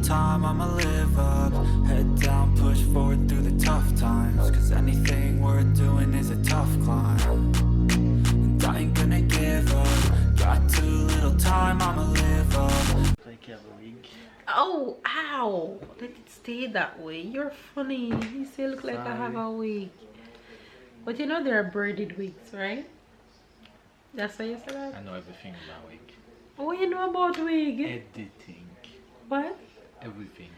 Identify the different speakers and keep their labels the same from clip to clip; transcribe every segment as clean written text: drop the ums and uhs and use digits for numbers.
Speaker 1: time, I'ma live up. Head down, push forward through the tough times, cause anything worth doing is a tough climb. And I ain't gonna give up. Got too little time, I'ma live up.
Speaker 2: Like you have a wig.
Speaker 3: Oh, ow! Let it stay that way. You're funny. You still look like I have a wig. But you know there are braided wigs, right? That's what you said that?
Speaker 2: I know everything about wig.
Speaker 3: What you know about wig?
Speaker 2: Editing.
Speaker 3: What?
Speaker 2: Everything.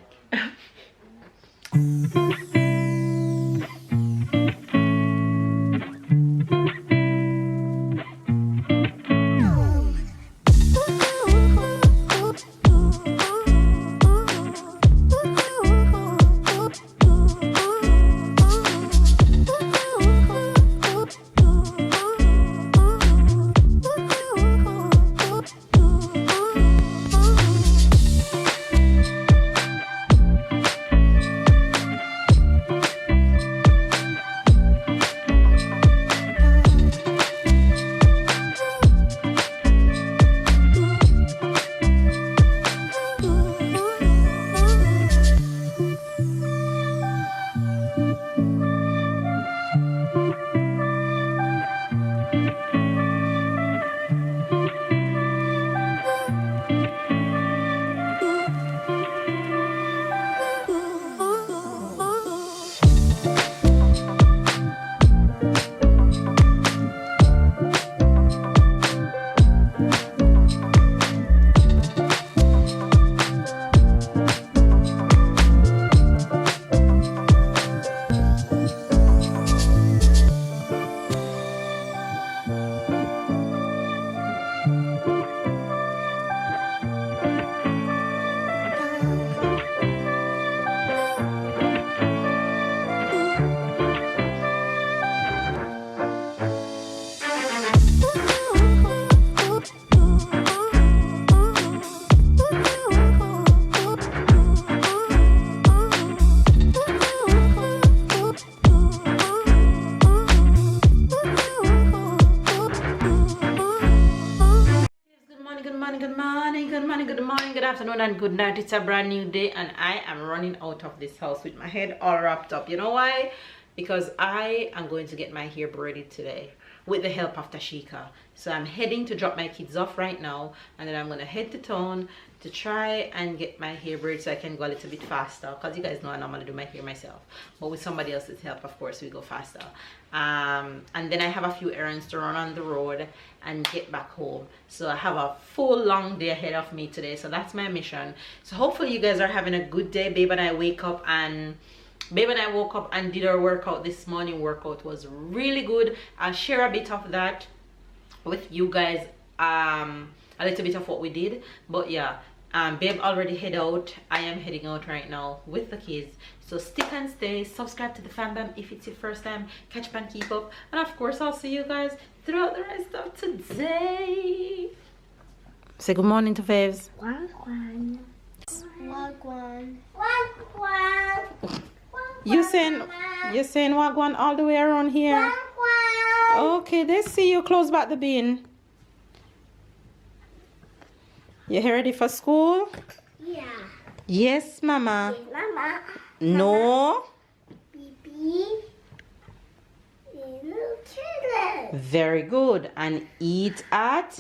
Speaker 3: Good afternoon and good night. It's a brand new day and I am running out of this house with my head all wrapped up. You know why? Because I am going to get my hair braided today with the help of Tashika. So I'm heading to drop my kids off right now, and then I'm going to head to town to try and get my hair braided so I can go a little bit faster, because you guys know I normally do my hair myself, but with somebody else's help, of course, we go faster. And then I have a few errands to run on the road and get back home. So I have a full long day ahead of me today, so that's my mission. So hopefully you guys are having a good day. Babe and I woke up and did our workout this morning. Workout was really good. I'll share a bit of that with you guys, a little bit of what we did. But yeah, babe already head out. I am heading out right now with the kids. So stick and stay, subscribe to the fandom if it's your first time, catch up and keep up, and of course I'll see you guys throughout the rest of today. Say good morning to Faves.
Speaker 4: Wagwan. Wagwan. Wagwan.
Speaker 3: You saying wagwan all the way around here?
Speaker 4: Wagwan.
Speaker 3: Okay, let's see you close back the bin. You ready for school?
Speaker 4: Yeah.
Speaker 3: Yes, mama.
Speaker 4: Mama.
Speaker 3: No.
Speaker 4: Baby. Little children.
Speaker 3: Very good. And eat at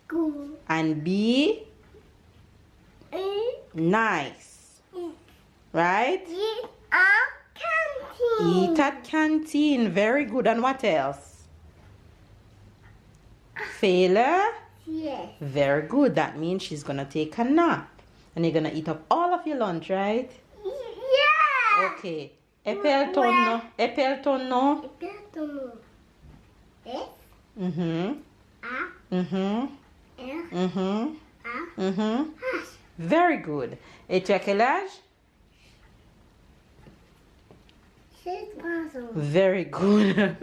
Speaker 4: School.
Speaker 3: and be nice. Right?
Speaker 4: Eat a canteen.
Speaker 3: Eat at canteen. Very good. And what else? Failure?
Speaker 4: Yes.
Speaker 3: Very good. That means she's gonna take a nap. And you're gonna eat up all of your lunch, right?
Speaker 4: Yeah.
Speaker 3: Okay. Epelton no. Epelton no.
Speaker 4: S.
Speaker 3: Mm-hmm.
Speaker 4: A.
Speaker 3: Mm-hmm.
Speaker 4: L.
Speaker 3: Mm-hmm.
Speaker 4: A.
Speaker 3: Mm-hmm.
Speaker 4: H.
Speaker 3: Very good. Et tu as quel âge? Very good.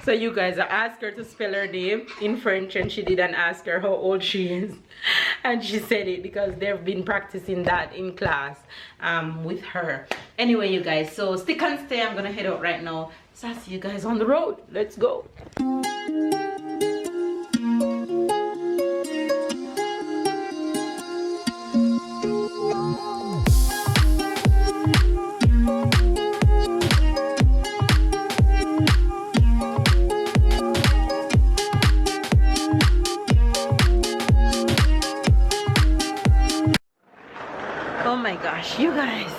Speaker 3: So you guys, I asked her to spell her name in French and she didn't ask her how old she is, and she said it because they've been practicing that in class with her. Anyway, you guys, so stick and stay. I'm gonna head out right now, so I'll see you guys on the road. Let's go. gosh, you guys,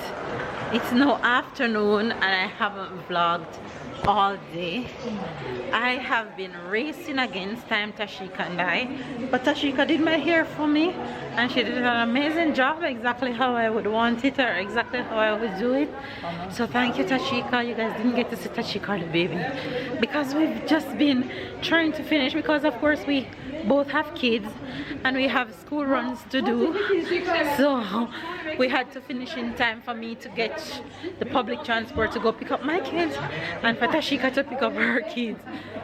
Speaker 3: it's now afternoon and I haven't vlogged all day. I have been racing against time, Tashika and I, but Tashika did my hair for me and she did an amazing job, exactly how I would want it or exactly how I would do it. So thank you, Tashika. You guys didn't get to see Tashika or the baby because we've just been trying to finish, because of course we both have kids and we have school runs to do, so we had to finish in time for me to get the public transport to go pick up my kids and for Tashika to pick up her kids.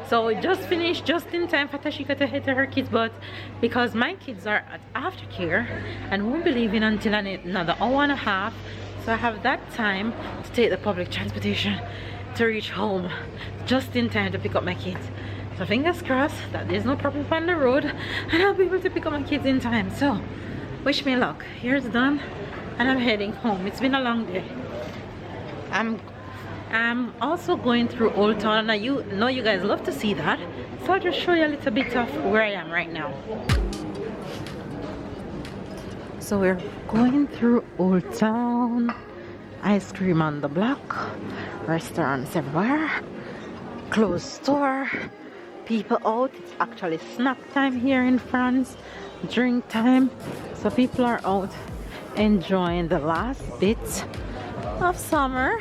Speaker 3: So we just finished just in time for Tashika to head to her kids, but because my kids are at aftercare and won't be leaving until another hour and a half, so I have that time to take the public transportation to reach home just in time to pick up my kids. So fingers crossed that there's no problem on the road and I'll be able to pick up my kids in time. So wish me luck. Here's done and I'm heading home. It's been a long day. I'm also going through Old Town. Now you know you guys love to see that, so I'll just show you a little bit of where I am right now. So we're going through Old Town. Ice cream on the block, restaurants everywhere, closed store, people out. It's actually snack time here in France, drink time, so people are out enjoying the last bit of summer.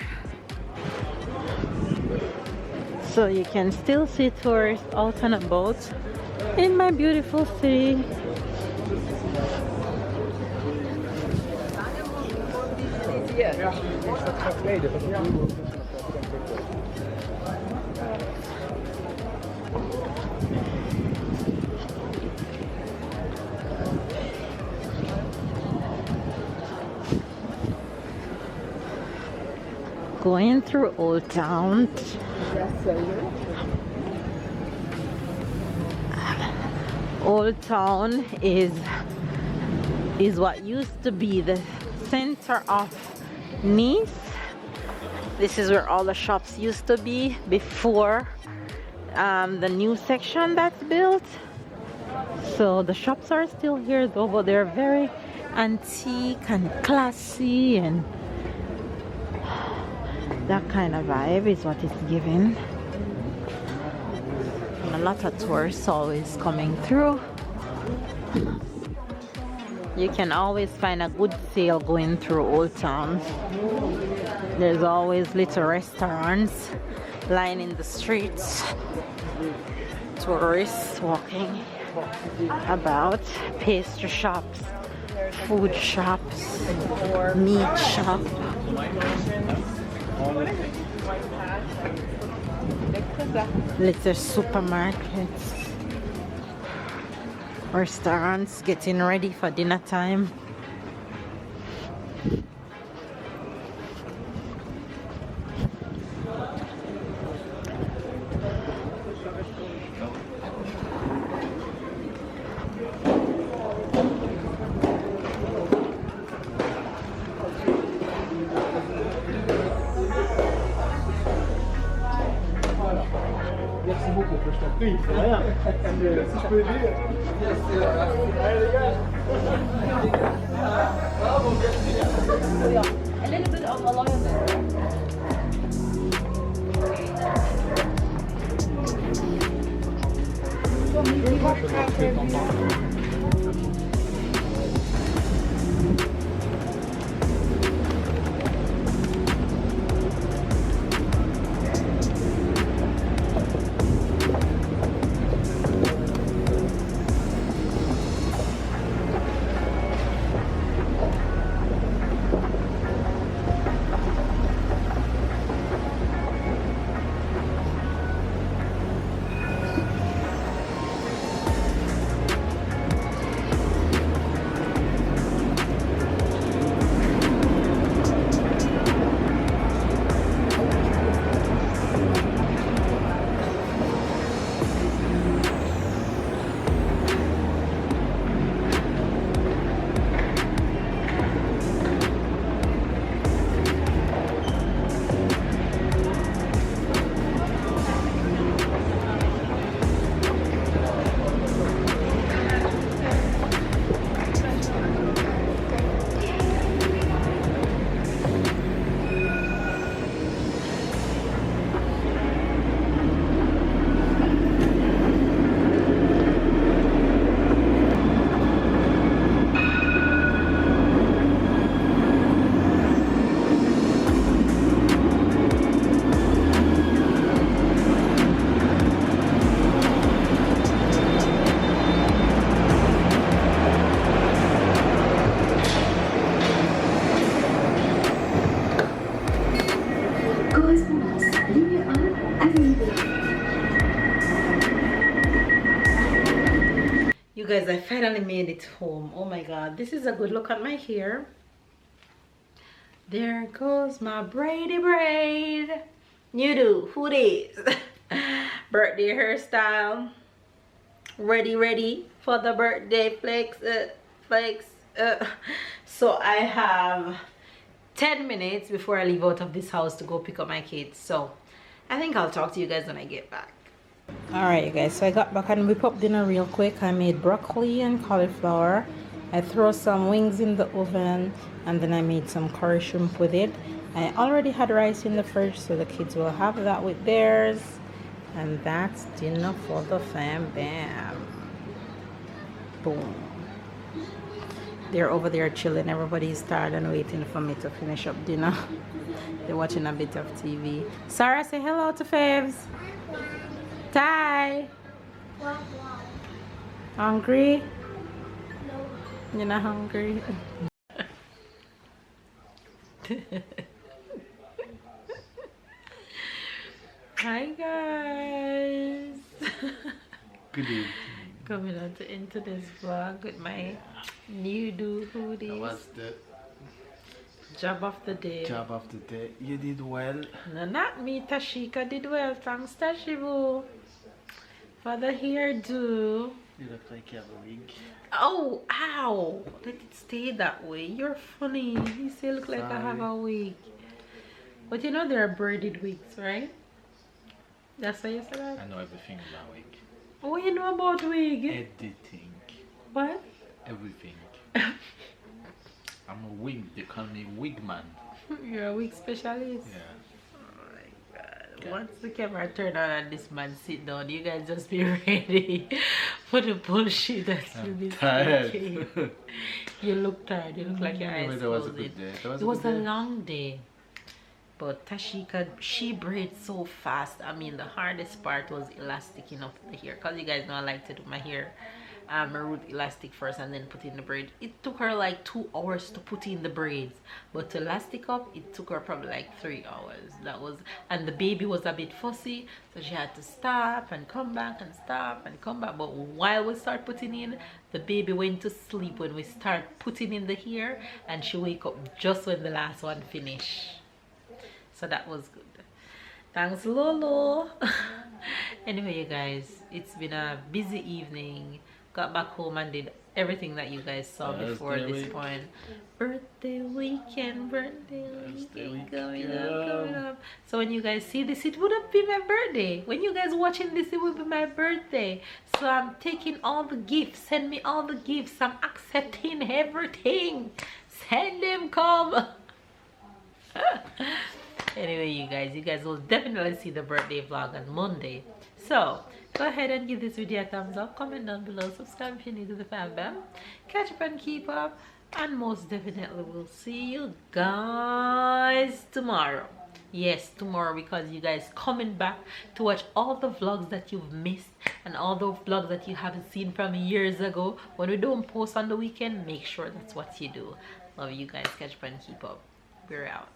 Speaker 3: So you can still see tourists out and about in my beautiful city. Going through Old Town. Old Town is what used to be the center of Nice. This is where all the shops used to be before the new section that's built. So the shops are still here though, but they're very antique and classy, and that kind of vibe is what it's giving. And a lot of tourists always coming through. You can always find a good sale going through Old Town. There's always little restaurants lining the streets, tourists walking about, pastry shops, food shops, meat shop. Little supermarkets, restaurants getting ready for dinner time.
Speaker 5: Merci beaucoup, je t'en prie. Rien. Si je peux aider.
Speaker 3: A little bit of alignment. finally made it home. Oh my god, this is a good look at my hair. There goes my Brady braid. You do, who this? Birthday hairstyle. Ready for the birthday flex. So I have 10 minutes before I leave out of this house to go pick up my kids. So I think I'll talk to you guys when I get back. Alright you guys, so I got back and whip up dinner real quick. I made broccoli and cauliflower. I throw some wings in the oven and then I made some curry shrimp with it. I already had rice in the fridge, so the kids will have that with theirs. And that's dinner for the fam bam. Boom. They're over there chilling. Everybody's tired and waiting for me to finish up dinner. They're watching a bit of TV. Sarah, say hello to Faves. Ty. Hungry? No. You're not hungry? Hi guys.
Speaker 2: Good evening.
Speaker 3: Coming on into this vlog with my new do hoodies.
Speaker 2: That was the
Speaker 3: Job of the day.
Speaker 2: job of the day. You did well.
Speaker 3: No, not me. Tashika did well. Thanks, Tashibu. For the hairdo.
Speaker 2: You look like you have a wig.
Speaker 3: Oh, ow. Let it stay that way. You're funny. You still look like I have a wig. But you know there are braided wigs, right? That's what you said?
Speaker 2: I know everything about wig.
Speaker 3: What you know about wig?
Speaker 2: Editing.
Speaker 3: What?
Speaker 2: Everything. I'm a wig. They call me wig man.
Speaker 3: You're a wig specialist?
Speaker 2: Yeah.
Speaker 3: Oh my god. Once the camera turn on and this man sit down, you guys just be ready for the bullshit that you'll be speaking. You look tired. You look like your eyes
Speaker 2: That was a
Speaker 3: closed.
Speaker 2: good day.
Speaker 3: It was a long day. But Tashika, she braids so fast. I mean, the hardest part was elasticing up the hair. Because you guys know I like to do my hair root elastic first and then put in the braid. It took her like 2 hours to put in the braids. But to elastic up, it took her probably like 3 hours. That was, and the baby was a bit fussy. So she had to stop and come back and stop and come back. But while we start putting in, the baby went to sleep when we start putting in the hair. And she wake up just when the last one finished. So that was good. Thanks Lolo. Anyway you guys, it's been a busy evening. Got back home and did everything that you guys saw before this point. Birthday weekend coming up. So when you guys see this, it wouldn't be my birthday. When you guys watching this, it will be my birthday. So I'm taking all the gifts. Send me all the gifts. I'm accepting everything. Send them, come. Anyway you guys will definitely see the birthday vlog on Monday. So go ahead and give this video a thumbs up, comment down below, subscribe if you're new to the fam bam, catch up and keep up, and most definitely we'll see you guys tomorrow. Yes, tomorrow, because you guys coming back to watch all the vlogs that you've missed and all the vlogs that you haven't seen from years ago. When we don't post on the weekend, make sure that's what you do. Love you guys. Catch up and keep up. We're out.